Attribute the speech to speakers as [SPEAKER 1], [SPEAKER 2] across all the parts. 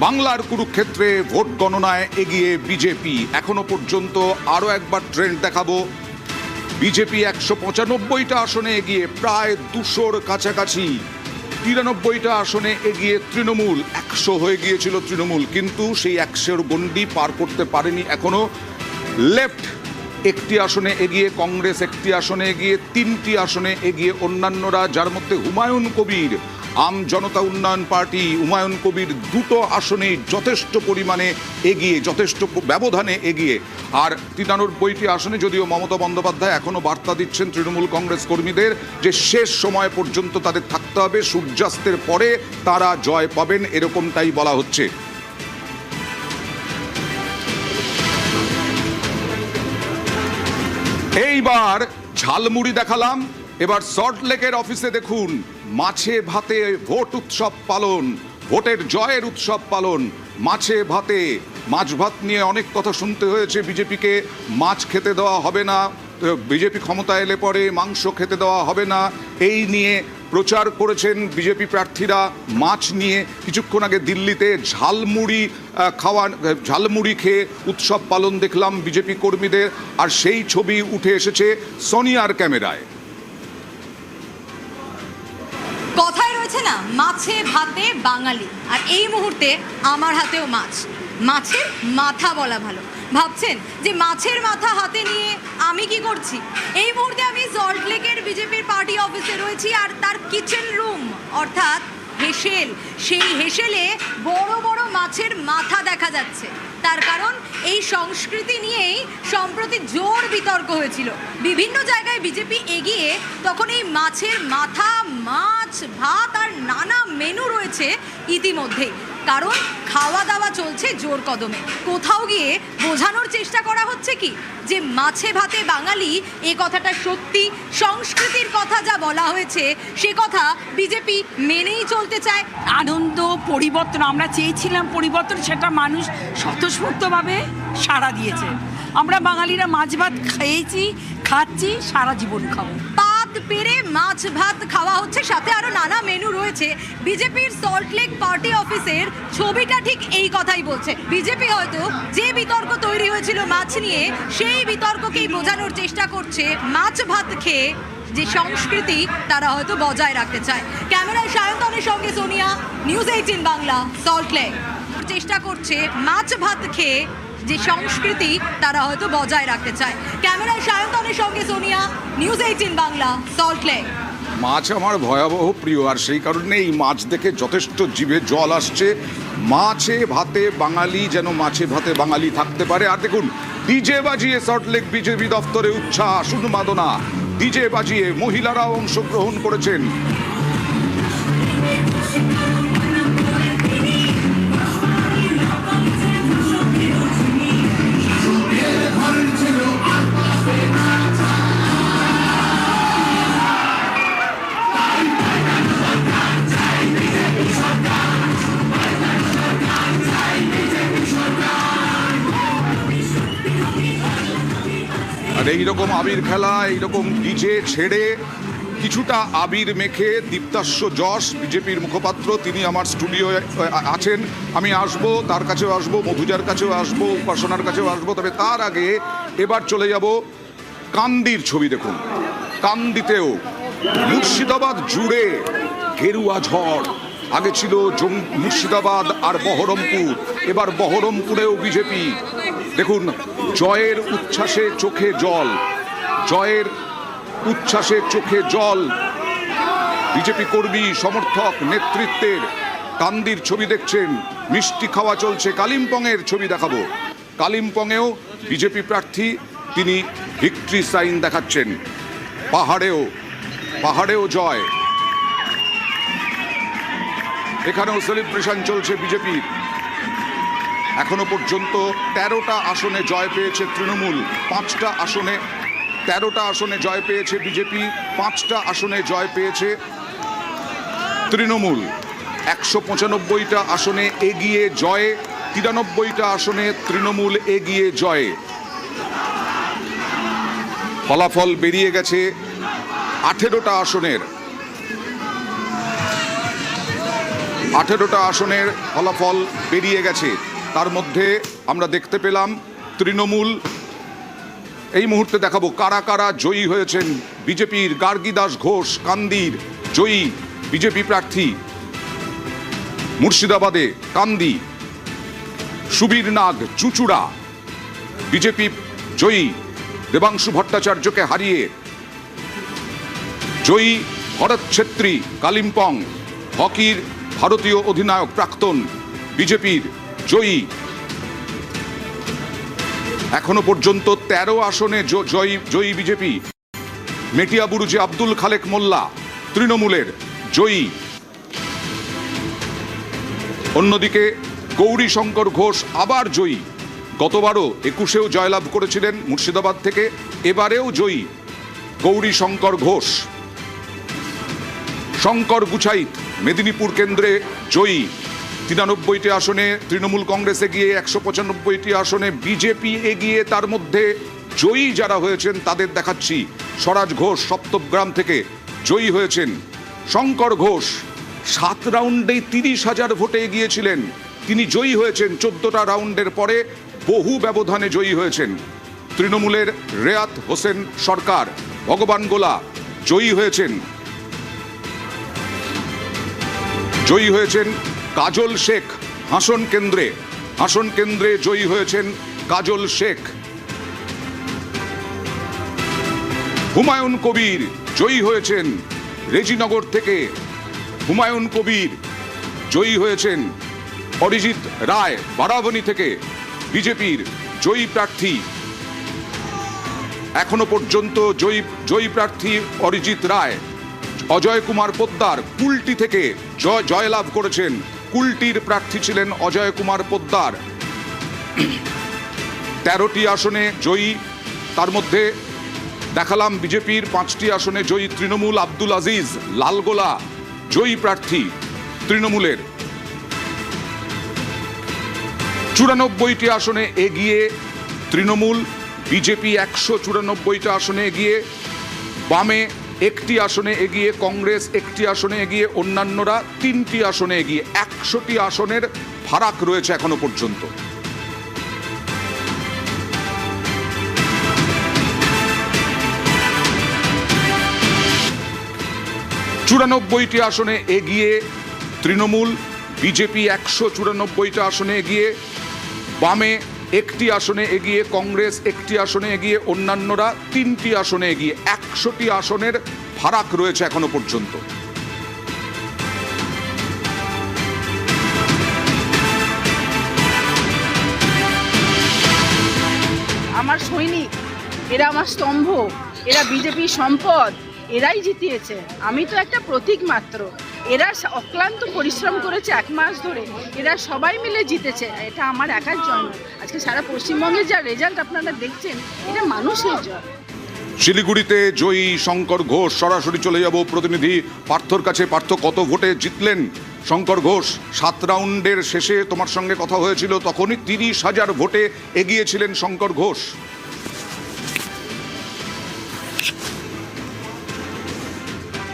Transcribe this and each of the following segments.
[SPEAKER 1] বাংলার কুরুক্ষেত্রে ভোট গণনায় এগিয়ে বিজেপি। এখনো পর্যন্ত আরও একবার ট্রেন্ড দেখাবো। বিজেপি 195টা আসনে এগিয়ে, প্রায় 200-র কাছাকাছি। 93টা আসনে এগিয়ে তৃণমূল। 100 হয়ে গিয়েছিল তৃণমূল, কিন্তু সেই 100-র গণ্ডি পার করতে পারেনি এখনো। লেফট একটি আসনে এগিয়ে, কংগ্রেস একটি আসনে এগিয়ে, 3টি আসনে এগিয়ে অন্যান্যরা, যার মধ্যে হুমায়ুন কবির, আম জনতা উন্নয়ন পার্টি, হুমায়ুন কবির 2টো আসনেই যথেষ্ট পরিমাণে এগিয়ে, যথেষ্ট ব্যবধানে এগিয়ে। আর 93টি আসনে যদিও মমতা বন্দ্যোপাধ্যায় এখনও বার্তা দিচ্ছেন তৃণমূল কংগ্রেস কর্মীদের যে শেষ সময় পর্যন্ত তাদের থাকতে হবে, সূর্যাস্তের পরে তারা জয় পাবেন, এরকমটাই বলা হচ্ছে। এইবার ঝালমুড়ি দেখালাম, এবার সল্টলেকের অফিসে দেখুন মাছে ভাতে ভোট উৎসব পালন, ভোটের জয়ের উৎসব পালন। মাছে ভাতে, মাছ ভাত নিয়ে অনেক কথা শুনতে হয়েছে বিজেপিকে। মাছ খেতে দেওয়া হবে না, বিজেপি ক্ষমতা এলে পরে মাংস খেতে দেওয়া হবে না, এই নিয়ে প্রচার করেছেন বিজেপি প্রার্থীরা। মাছ নিয়ে কিছুক্ষণ আগে দিল্লিতে ঝালমুড়ি খেয়ে উৎসব পালন দেখলাম বিজেপি কর্মীদের, আর সেই ছবি উঠে এসেছে সোনিয়ার ক্যামেরায়।
[SPEAKER 2] কথায় রয়েছে না, মাছে ভাতে বাঙালি, আর এই মুহূর্তে আমার হাতেও মাছ। মাছের মাথা বলা ভালো। ভাবছেন যে মাছের মাথা হাতে নিয়ে আমি কি করছি? এই মুহূর্তে আমি সল্টলেকের বিজেপির পার্টি অফিসে রয়েছি, আর তার কিচেন রুম অর্থাৎ হেসেল, সেই হেসেলে বড় বড় মাছের মাথা দেখা যাচ্ছে। তার কারণ এই সংস্কৃতি নিয়েই সম্প্রতি জোর বিতর্ক হয়েছিল। বিভিন্ন জায়গায় বিজেপি এগিয়ে, তখন এই মাছের মাথা, মাছ ভাত আর নানা মেনু রয়েছে ইতিমধ্যেই। কারণ খাওয়া দাওয়া চলছে জোর কদমে। কোথাও গিয়ে বোঝানোর চেষ্টা করা হচ্ছে কি যে মাছে ভাতে বাঙালি, এ কথাটা সত্যি। সংস্কৃতির কথা যা বলা হয়েছে সে কথা বিজেপি মেনেই চলতে চায়।
[SPEAKER 3] আনন্দ, পরিবর্তন, আমরা চেয়েছিলাম পরিবর্তন, সেটা মানুষ স্বতঃস্ফূর্তভাবে সাড়া দিয়েছে। আমরা বাঙালিরা মাছ ভাত খেয়েছি, খাচ্ছি, সারা জীবন খাবো।
[SPEAKER 2] পেরে মাছ ভাত খাওয়া হচ্ছে, সাথে আরো নানা মেনু রয়েছে। বিজেপির সল্টলেক পার্টি অফিসের ছবিটা ঠিক এই কথাই বলছে। বিজেপি হয়তো যে বিতর্ক তৈরি হয়েছিল মাছ নিয়ে, সেই বিতর্ককেই বোঝানোর চেষ্টা করছে মাছ ভাত খেয়ে যে সংস্কৃতি তারা হয়তো বজায় রাখতে চায়। ক্যামেরায় সায়ন্তনের সঙ্গে সোনিয়া, নিউজ 18 বাংলা, সল্টলেক। চেষ্টা করছে মাছ ভাত খেয়ে যে সংস্কৃতি তারা হয়তো বজায় রাখতে চায়। ক্যামেরায় সায়ন্তনের সঙ্গে সোনিয়া, নিউজ 18 বাংলা, সল্টলেক।
[SPEAKER 1] মাছ আমার ভয়াবহ প্রিয়, আর সেই কারণে এই মাছ দেখে যথেষ্ট জিভে জল আসছে। মাছে ভাতে বাঙালি, যেন মাছে ভাতে বাঙালি থাকতে পারে। আর দেখুন ডিজে বাজিয়ে সল্টলেক বিজেপি দফতরে উচ্ছ্বাস, উন্মাদনা। ডিজে বাজিয়ে মহিলারাও অংশগ্রহণ করেছেন। আর এইরকম আবির খেলা, এইরকম ডিজে ছেড়ে কিছুটা আবির মেখে দীপ্তাস্য যশ, বিজেপির মুখপাত্র, তিনি আমার স্টুডিওয়ে আছেন। আমি আসবো, তার কাছেও আসবো, মধুজার কাছেও আসবো, উপাসনার কাছেও আসবো। তবে তার আগে এবার চলে যাব কান্দির ছবি। দেখুন কান্দিতেও মুর্শিদাবাদ জুড়ে গেরুয়া ঝড়। আগে ছিল মুর্শিদাবাদ আর বহরমপুর, এবার বহরমপুরেও বিজেপি। দেখুন জয়ের উচ্ছ্বাসে চোখে জল, জয়ের উচ্ছ্বাসে চোখে জল বিজেপি কর্মী, সমর্থক, নেতৃত্বের। কান্দির ছবি দেখছেন, মিষ্টি খাওয়া চলছে। কালিম্পংয়ের ছবি দেখাবো। কালিম্পংয়েও বিজেপি প্রার্থী, তিনি ভিক্টরি সাইন দেখাচ্ছেন। পাহাড়েও জয়, এখানেও সেলিব্রেশন চলছে বিজেপির। এখনো পর্যন্ত 13টা আসনে জয় পেয়েছে তৃণমূল, 5টা আসনে, 13টা আসনে জয় পেয়েছে বিজেপি, 5টা আসনে জয় পেয়েছে তৃণমূল। 195টা আসনে এগিয়ে জয়ে, 93টা আসনে তৃণমূল এগিয়ে জয়ে। ফলাফল বেরিয়ে গেছে 18টা আসনের। 18টা আসনের ফলাফল বেরিয়ে গেছে। তার মধ্যে আমরা দেখতে পেলাম তৃণমূল, এই মুহূর্তে দেখাবো কারা কারা জয়ী হয়েছেন। বিজেপির গার্গীদাস ঘোষ কান্দির জয়ী বিজেপি প্রার্থী, মুর্শিদাবাদে কান্দি। সুবীর নাগ চুচুড়া বিজেপি জয়ী, দেবাংশু ভট্টাচার্যকে হারিয়ে জয়ী। ভরত ছেত্রী কালিম্পং হকির ভারতীয় অধিনায়ক প্রাক্তন বিজেপির জয়ী। এখনো পর্যন্ত 13 আসনে জয়ী বিজেপি। মেটিয়াবুরুজে আব্দুল খালেক মোল্লা তৃণমূলের জয়ী। অন্যদিকে গৌরী শঙ্কর ঘোষ আবার জয়ী। গতবারও 21-এও জয়লাভ করেছিলেন মুর্শিদাবাদ থেকে, এবারেও জয়ী গৌরী শঙ্কর ঘোষ। শঙ্কর গুছাইত মেদিনীপুর কেন্দ্রে জয়ী। 93টি আসনে তৃণমূল কংগ্রেস এগিয়ে, 195টি আসনে বিজেপি এগিয়ে। তার মধ্যে জয়ী যারা হয়েছেন তাদের দেখাচ্ছি। স্বরাজ ঘোষ সপ্তগ্রাম থেকে জয়ী হয়েছেন। শঙ্কর ঘোষ 7 রাউন্ডেই 30,000 ভোটে এগিয়েছিলেন, তিনি জয়ী হয়েছেন। 14টা রাউন্ডের পরে বহু ব্যবধানে জয়ী হয়েছেন। তৃণমূলের রেয়াত হোসেন সরকার ভগবান গোলা জয়ী হয়েছেন। জয়ী হয়েছেন কাজল শেখ হাসন কেন্দ্রে জয়ী হয়েছেন কাজল শেখ। হুমায়ুন কবির জয়ী হয়েছেন রেজিনগর থেকে। হুমায়ুন কবির জয়ী হয়েছেন। অরিজিৎ রায় বারাবণী থেকে বিজেপির জয়ী প্রার্থী। এখনো পর্যন্ত জয়ী প্রার্থী অরিজিৎ রায়। অজয় কুমার পোদ্দার কুলটি থেকে জয়লাভ করেছেন। কুলটির প্রার্থী ছিলেন অজয় কুমার পোদ্দার। 13টি আসনে জয়ী, তার মধ্যে দেখালাম বিজেপির 5টি আসনে জয়ী তৃণমূল। আব্দুল আজিজ লালগোলা জয়ী প্রার্থী তৃণমূলের। 94টি আসনে এগিয়ে তৃণমূল, বিজেপি 194টা আসনে এগিয়ে, বামে 1টি আসনে এগিয়ে, কংগ্রেস 1টি আসনে এগিয়ে, অন্যান্যরা 3টি আসনে এগিয়ে। 100টি আসনের ফারাক রয়েছে এখনো পর্যন্ত। চুরানব্বইটি আসনে এগিয়ে তৃণমূল, বিজেপি 194টা আসনে এগিয়ে, বামে 1টি আসনে এগিয়ে, কংগ্রেস 1টি আসনে এগিয়ে, অন্যান্যরা 3টি আসনে এগিয়ে। 100টি আসনের ফারাক রয়েছে এখনো পর্যন্ত।
[SPEAKER 4] আমার সৈনিক, এরা আমার স্তম্ভ, এরা বিজেপির সম্পদ, এরাই জিতিয়েছে। আমি তো একটা প্রতীক মাত্র। এরা অক্লান্ত পরিশ্রম করেছে 1 মাস ধরে, এরা সবাই মিলে জিতেছে। এটা আমার একার জয় নয়। আজকে সারা পশ্চিমবঙ্গের যা রেজাল্ট আপনারা দেখছেন, এটা মানুষের জয়।
[SPEAKER 1] শিলিগুড়িতে জয়ী শঙ্কর ঘোষ। সরাসরি চলে যাব প্রতিনিধি পার্থর কাছে। পার্থ, কত ভোটে জিতলেন শঙ্কর ঘোষ? 7 রাউন্ডের শেষে তোমার সঙ্গে কথা হয়েছিল, তখনই 30,000 ভোটে এগিয়েছিলেন শঙ্কর ঘোষ।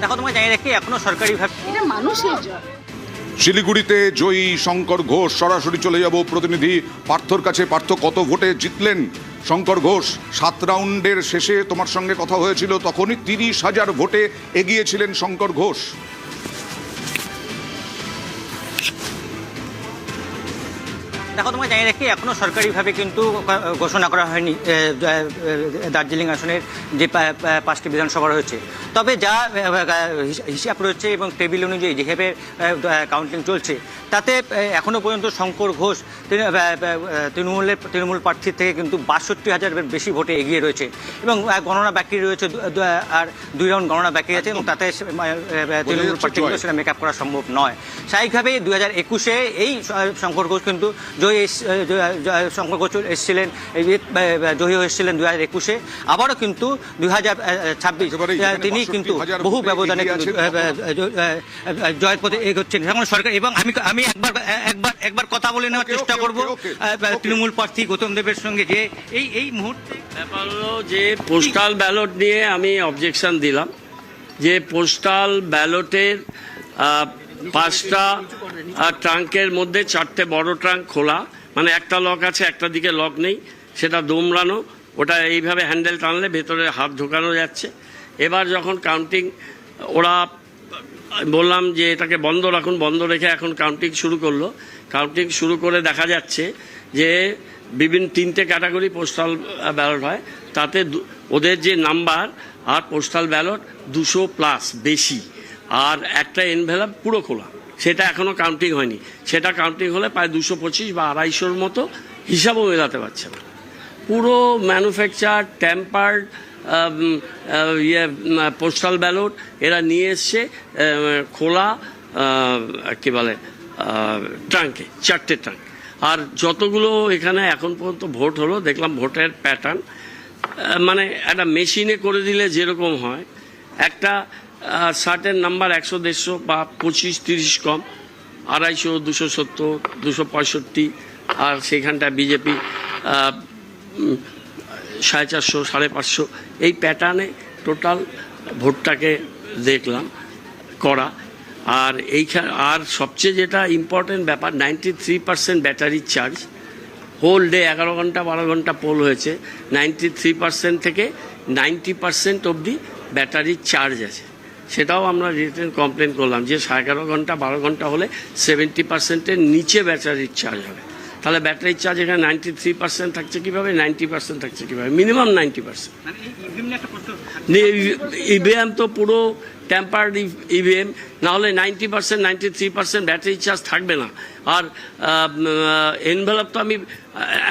[SPEAKER 5] দেখো, তোমায় জানিয়ে রাখি, এখনো সরকারিভাবে
[SPEAKER 4] এটা মানুষের জয়।
[SPEAKER 1] শিলিগুড়িতে জয়ী শঙ্কর ঘোষ। সরাসরি চলে যাব প্রতিনিধি পার্থর কাছে। পার্থ, কত ভোটে জিতলেন শঙ্কর ঘোষ? 7 রাউন্ডের শেষে তোমার সঙ্গে কথা হয়েছিল, তখনই 30,000 ভোটে এগিয়েছিলেন শঙ্কর ঘোষ।
[SPEAKER 5] দেখো, তোমায় জানিয়ে রাখি, এখনো সরকারিভাবে কিন্তু ঘোষণা করা হয়নি দার্জিলিং আসনের যে 5টি বিধানসভা রয়েছে। তবে যা হিসাব রয়েছে এবং টেবিল অনুযায়ী যেভাবে কাউন্টিং চলছে, তাতে এখনো পর্যন্ত শঙ্কর ঘোষ তৃণমূল প্রার্থীর থেকে কিন্তু 62,000-এর বেশি ভোটে এগিয়ে রয়েছে। এবং গণনা বাকি রয়েছে, আর 2 রাউন্ড গণনা বাকি আছে, এবং তাতে তৃণমূল প্রার্থীগুলো সেটা মেকআপ করা সম্ভব নয়। স্বাভাবিকভাবেই 2021-এ এই শঙ্কর ঘোষ কিন্তু শঙ্কর ঘোষ এসেছিলেন, জয়ী হয়েছিলেন 2021-এ। আবারও কিন্তু 2026 তিনি কিন্তু বহু ব্যবধানে জয়ের পথে এগোচ্ছেন এখন সরকার। এবং আমি একবার কথা বলে নেওয়ার চেষ্টা করব তৃণমূল প্রার্থী গৌতম দেবের সঙ্গে, যে এই মুহূর্তে
[SPEAKER 6] ব্যাপার হলো যে পোস্টাল ব্যালট নিয়ে আমি অবজেকশন দিলাম, যে পোস্টাল ব্যালটের 5টা ট্রাঙ্কের মধ্যে 4টে বড় ট্রাঙ্ক খোলা, মানে একটা লক আছে, একটা দিকে লক নেই, সেটা দোমড়ানো, ওটা এইভাবে হ্যান্ডেল টানলে ভেতরে হাত ঢোকানো যাচ্ছে। এবার যখন কাউন্টিং, ওরা বললাম যে এটাকে বন্ধ রাখুন, বন্ধ রেখে এখন কাউন্টিং শুরু করলো। কাউন্টিং শুরু করে দেখা যাচ্ছে যে বিভিন্ন 3টে ক্যাটাগরি পোস্টাল ব্যালট হয়, তাতে ওদের যে নাম্বার আর পোস্টাল ব্যালট 200+ বেশি, আর একটা এনভেলপ পুরো খোলা, সেটা এখনও কাউন্টিং হয়নি। সেটা কাউন্টিং হলে প্রায় 225 বা 250-র মতো, হিসাবও মেলাতে পারছে না। পুরো ম্যানুফ্যাকচার ট্যাম্পার্ড পোস্টাল ব্যালট এরা নিয়ে এসছে খোলা, কী বলে, ট্রাঙ্কে, 4টে ট্রাঙ্ক। আর যতগুলো এখানে এখন পর্যন্ত ভোট হলো, দেখলাম ভোটের প্যাটার্ন মানে একটা মেশিনে করে দিলে যেরকম হয়, একটা শার্টের নাম্বার 100-150 বা 25-30 কম, 250, 270, 265, আর সেইখানটা বিজেপি 450, 550, এই প্যাটার্নে টোটাল ভোটটাকে দেখলাম করা। আর আর সবচেয়ে যেটা ইম্পর্টেন্ট ব্যাপার, 93% ব্যাটারি চার্জ, হোল ডে 11 ঘন্টা 12 ঘন্টা পোল হয়েছে, 93% থেকে 90% অবধি ব্যাটারি চার্জ আছে। সেটাও আমরা রিটেন কমপ্লেন করলাম যে 11.5 ঘন্টা 12 ঘন্টা হলে 70%-এর নিচে ব্যাটারির চার্জ হবে। তাহলে ব্যাটারির চার্জ এখানে 93% থাকছে কীভাবে, 90% থাকছে কীভাবে, মিনিমাম 90%। ইভিএম তো পুরো ট্যাম্পার্ড ইভিএম, না হলে 90%, 93% ব্যাটারি চার্জ থাকবে না। আর এনভেলপ তো আমি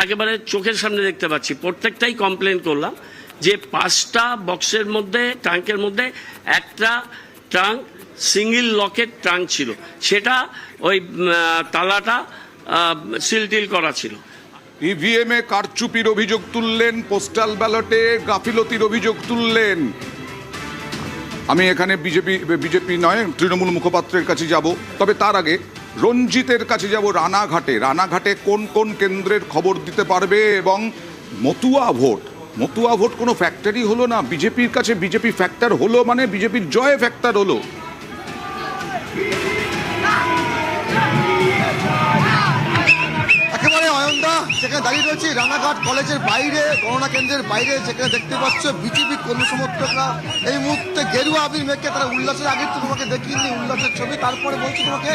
[SPEAKER 6] একেবারে চোখের সামনে দেখতে পাচ্ছি, প্রত্যেকটাই কমপ্লেন করলাম যে 5টা বক্সের মধ্যে, ট্রাঙ্কের মধ্যে একটা ট্রাঙ্ক সিঙ্গেল লকের ট্রাঙ্ক ছিল, সেটা ওই তালাটা সিলটিল করা ছিল।
[SPEAKER 1] ইভিএম এ কারচুপির অভিযোগ তুললেন, পোস্টাল ব্যালটে গাফিলতির অভিযোগ তুললেন। আমি এখানে বিজেপি নয়, তৃণমূল মুখপাত্রের কাছে যাব, তবে তার আগে রঞ্জিতের কাছে যাব। রানাঘাটে কোন কোন কেন্দ্রের খবর দিতে পারবে? এবং মতুয়া ভোট কোনো ফ্যাক্টরি হলো না, বিজেপির কাছে বিজেপি ফ্যাক্টর হলো মানে বিজেপির জয় ফ্যাক্টর হলো।
[SPEAKER 7] একেবারে অয়নদা, যেখানে দাঁড়িয়ে রয়েছে রানাঘাট কলেজের বাইরে, গণনা কেন্দ্রের বাইরে, যেখানে দেখতে পাচ্ছ বিজেপি কর্মী সমর্থকরা এই মুহূর্তে গেরুয়া আবির মেখে তারা উল্লাসের, আগে তো তোমাকে দেখিনি উল্লাসের ছবি, তারপরে বলছি তোমাকে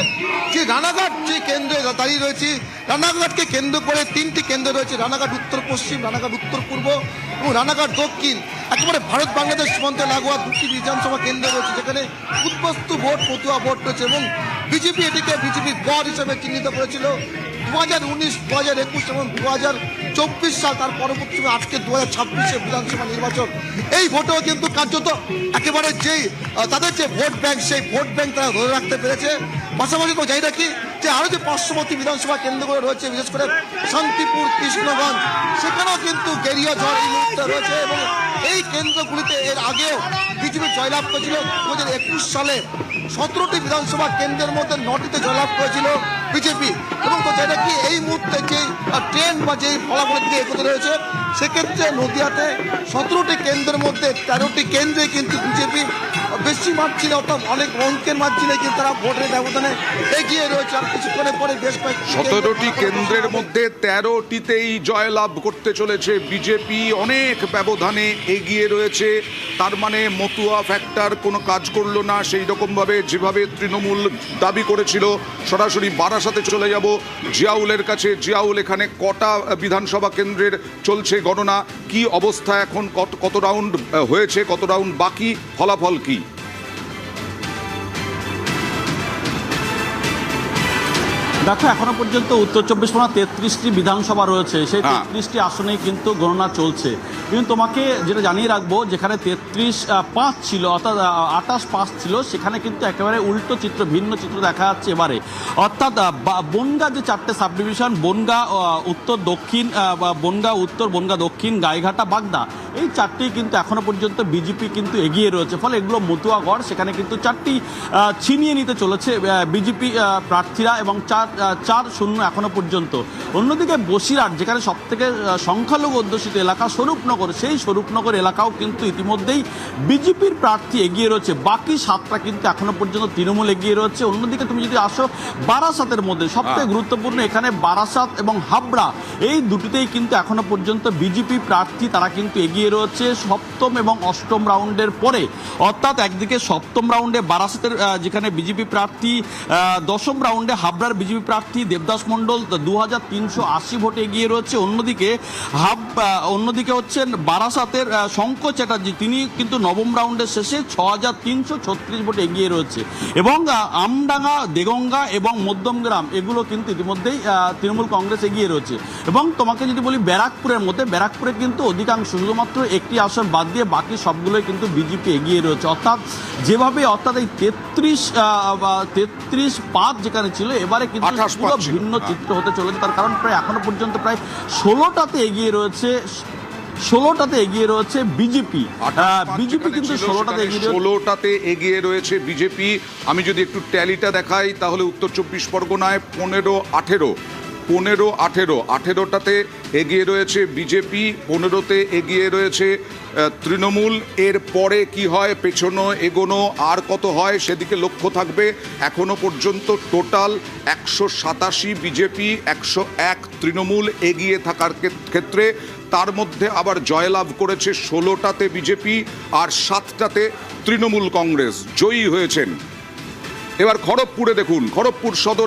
[SPEAKER 7] যে রানাঘাট যে কেন্দ্রে দাঁড়িয়ে রয়েছি, রানাঘাটকে কেন্দ্র করে 3টি কেন্দ্র রয়েছে, রানাঘাট উত্তর পশ্চিম, রানাঘাট উত্তর পূর্ব এবং রানাঘাট দক্ষিণ। একেবারে ভারত বাংলাদেশ সীমান্তে লাগোয়া 2টি বিধানসভা কেন্দ্র রয়েছে, যেখানে উদ্বস্তু ভোট, মতুয়া ভোট রয়েছে এবং বিজেপি এটিকে বিজেপির গড় হিসেবে চিহ্নিত করেছিল 2019, 2021 এবং 2024 সাল, তার পরবর্তী আজকে 2026 বিধানসভা নির্বাচন। এই ভোটেও কিন্তু কার্যত একেবারে যেই তাদের যে ভোট ব্যাংক, সেই ভোট ব্যাংক তারা ধরে রাখতে পেরেছে। পাশাপাশি তো যাই রাখি যে আরও যে পার্শ্ববর্তী বিধানসভা কেন্দ্রগুলো রয়েছে, বিশেষ করে শান্তিপুর, কৃষ্ণগঞ্জ, সেখানেও কিন্তু গেরিয়া ঝড় এই মুহূর্তে রয়েছে এবং এই কেন্দ্রগুলিতে এর আগেও বিজেপি জয়লাভ করেছিল। 2021 সালে 17টি বিধানসভা কেন্দ্রের মধ্যে 9টিতে জয়লাভ করেছিল বিজেপি। এবং তো যেটা কি এই মুহূর্তে যে ট্রেন্ড বা যেই ফলাফলের দিকে এগোতে রয়েছে, সেক্ষেত্রে নদিয়াতে 17টি কেন্দ্রের মধ্যে 13টি কেন্দ্রে কিন্তু বিজেপি বেশি মার্জিনে, অর্থাৎ অনেক অঙ্কের মার্জিনে কিন্তু তারা ভোটের ব্যবধানে এগিয়ে রয়েছে। আর কিছুক্ষণের পরে বেশ কয়েকটি
[SPEAKER 1] 17টি কেন্দ্রের মধ্যে 13টিতেই জয়লাভ করতে চলেছে বিজেপি, অনেক ব্যবধানে এগিয়ে রয়েছে। তার মানে মতুয়া ফ্যাক্টর কোনো কাজ করলো না সেই রকমভাবে যেভাবে তৃণমূল দাবি করেছিল। সরাসরি বারাসাতে চলে যাব জিয়াউলের কাছে। জিয়াউল, এখানে কটা বিধানসভা কেন্দ্রের চলছে গণনা, কি অবস্থা এখন, কত রাউন্ড হয়েছে, কত রাউন্ড বাকি, ফলাফল কি?
[SPEAKER 8] দেখো, এখনো পর্যন্ত উত্তর 24 পরগনা 33টি বিধানসভা রয়েছে, সেই 33টি আসনেই কিন্তু গণনা চলছে। কিন্তু তোমাকে যেটা জানিয়ে রাখবো, যেখানে 33-5 ছিল, অর্থাৎ 28-5 ছিল, সেখানে কিন্তু একেবারে উল্টো চিত্র, ভিন্ন চিত্র দেখা যাচ্ছে এবারে। অর্থাৎ বনগাঁ যে 4টে সাব ডিভিশন, বনগাঁ উত্তর দক্ষিণ, বনগাঁ উত্তর, বনগাঁ দক্ষিণ, গাইঘাটা, বাগদা, এই চারটি কিন্তু এখনো পর্যন্ত বিজেপি কিন্তু এগিয়ে রয়েছে। ফলে এগুলো মতুয়াগড়, সেখানে কিন্তু চারটি ছিনিয়ে নিতে চলেছে বিজেপি প্রার্থীরা এবং 4-0 এখনো পর্যন্ত। অন্যদিকে বসিরহাট, যেখানে সবথেকে সংখ্যালঘু অধ্যুষিত এলাকা স্বরূপনগর, সেই স্বরূপনগর এলাকাও কিন্তু ইতিমধ্যেই বিজেপির প্রার্থী এগিয়ে রয়েছে। বাকি 7টা কিন্তু এখনো পর্যন্ত তৃণমূল এগিয়ে রয়েছে। অন্যদিকে তুমি যদি আসো বারাসাতের মধ্যে সবথেকে গুরুত্বপূর্ণ, এখানে বারাসাত এবং হাবড়া এই দুটিতেই কিন্তু এখনো পর্যন্ত বিজেপি প্রার্থী তারা কিন্তু এগিয়ে রয়েছে 7ম এবং 8ম রাউন্ডের পরে। অর্থাৎ একদিকে 7ম রাউন্ডে বারাসাতের যেখানে বিজেপি প্রার্থী, 10ম রাউন্ডে হাবড়ার বিজেপি প্রার্থী দেবদাস মণ্ডল 2380 ভোটে এগিয়ে রয়েছে। অন্যদিকে হচ্ছেন বারাসাতের শঙ্কর চ্যাটার্জি, তিনি কিন্তু 9ম রাউন্ডের শেষে 6336 ভোটে এগিয়ে রয়েছে। এবং আমডাঙ্গা, দেগঙ্গা এবং মধ্যমগ্রাম এগুলো কিন্তু ইতিমধ্যেই তৃণমূল কংগ্রেস এগিয়ে রয়েছে। এবং তোমাকে যদি বলি ব্যারাকপুরের মধ্যে, ব্যারাকপুরে কিন্তু অধিকাংশ, শুধুমাত্র একটি আসন বাদ দিয়ে বাকি সবগুলোই কিন্তু বিজেপি এগিয়ে রয়েছে। অর্থাৎ যেভাবে এই 33-5 যেখানে ছিল, এবারে কিন্তু পুরো ভিন্ন চিত্র হতে চলেছে। তার কারণ প্রায় এখনো পর্যন্ত প্রায় 16টাতে এগিয়ে রয়েছে বিজেপি। বিজেপি কিন্তু
[SPEAKER 1] 16টাতে এগিয়ে রয়েছে বিজেপি। আমি যদি একটু ট্যালিটা দেখাই তাহলে উত্তর 24 পরগনায় 15-18টাতে এগিয়ে রয়েছে বিজেপি, 15তে এগিয়ে রয়েছে তৃণমূল। এর পরে কি হয়, পেছনো এগোনো আর কত হয় সেদিকে লক্ষ্য থাকবে। এখনো পর্যন্ত টোটাল 187 বিজেপি, 101 তৃণমূল এগিয়ে থাকার ক্ষেত্রে। তার মধ্যে আবার জয়লাভ করেছে 16টাতে বিজেপি আর 7টাতে তৃণমূল কংগ্রেস জয়ী হয়েছেন। এবার খড়গপুরে দেখুন, খড়গপুর সদর